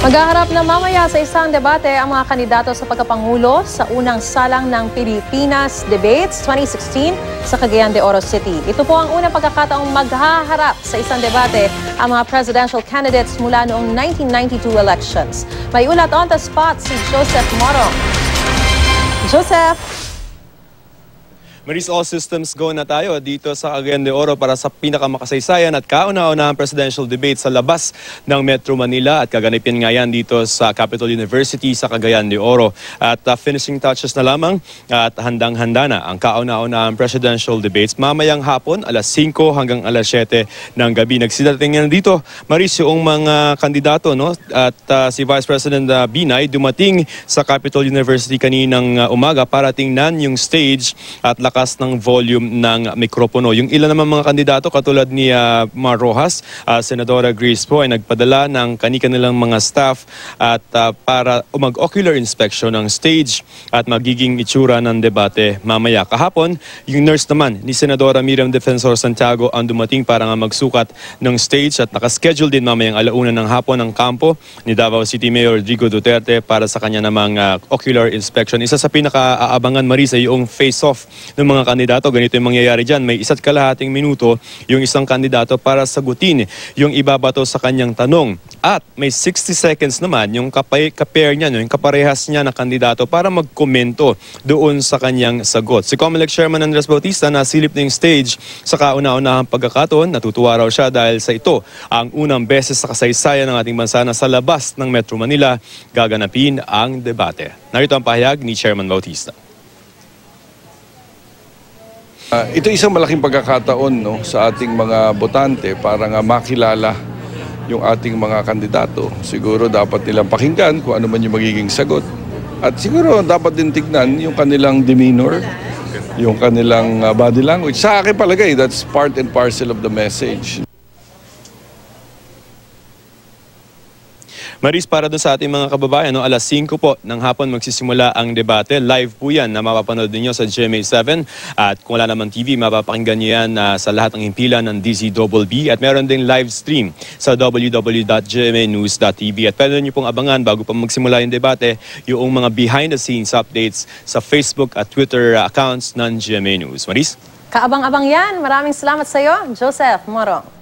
Maghaharap na mamaya sa isang debate ang mga kandidato sa pagkapangulo sa unang salang ng Pilipinas Debates 2016 sa Cagayan de Oro City. Ito po ang unang pagkakataong maghaharap sa isang debate ang mga presidential candidates mula noong 1992 elections. May ulat on the spot si Joseph Morong. Joseph! Maris, all systems go na tayo dito sa Cagayan de Oro para sa pinakamakasaysayan at kauna-unahang presidential debate sa labas ng Metro Manila at kaganapin nga yan dito sa Capital University sa Cagayan de Oro. At finishing touches na lamang at handang-handa na ang kauna-unahang presidential debates mamayang hapon alas 5 hanggang alas 7 ng gabi. Nagsidating yan dito, Maris, yung mga kandidato, no? At si Vice President Binay dumating sa Capital University kaninang umaga para tingnan yung stage at lakas ng volume ng mikropono. Yung ilan naman mga kandidato katulad ni Mar Rojas, Senadora Grace po ay nagpadala ng kanilang mga staff at para mag-ocular inspection ng stage at magiging itsura ng debate mamaya. Kahapon, yung nurse naman ni Senadora Miriam Defensor Santiago ang dumating para nga magsukat ng stage at nakaschedule din mamayang alauna ng hapon ang kampo ni Davao City Mayor Rodrigo Duterte para sa kanya namang ocular inspection. Isa sa pinaka-aabangan, Marisa, yung face-off ng mga kandidato. Ganito yung mangyayari dyan. May 1.5 minuto yung isang kandidato para sagutin yung ibabato sa kanyang tanong. At may 60 seconds naman yung kapair niya, yung kaparehas niya na kandidato para magkomento doon sa kanyang sagot. Si Comelec Chairman Andres Bautista nasilip na yung stage sa kauna-unahang pagkakataon. Natutuwa raw siya dahil sa ito ang unang beses sa kasaysayan ng ating bansa na sa labas ng Metro Manila gaganapin ang debate. Narito ang pahayag ni Chairman Bautista. Ito isang malaking pagkakataon, no, sa ating mga botante para nga makilala yung ating mga kandidato. Siguro dapat nilang pakinggan kung ano man yung magiging sagot. At siguro dapat din tignan yung kanilang demeanor, yung kanilang body language. Sa akin palagay, that's part and parcel of the message. Maris, para doon sa ating mga kababayan, no, alas 5 po ng hapon magsisimula ang debate. Live po yan na mapapanood ninyo sa GMA7. At kung wala naman TV, mapapakinggan nyo yan sa lahat ng himpilan ng DZBB. At meron ding live stream sa www.gmanews.tv. At pwede nyo pong abangan bago pa magsimula yung debate, yung mga behind-the-scenes updates sa Facebook at Twitter accounts ng GMA News. Maris? Kaabang-abang yan. Maraming salamat sa iyo, Joseph Morong.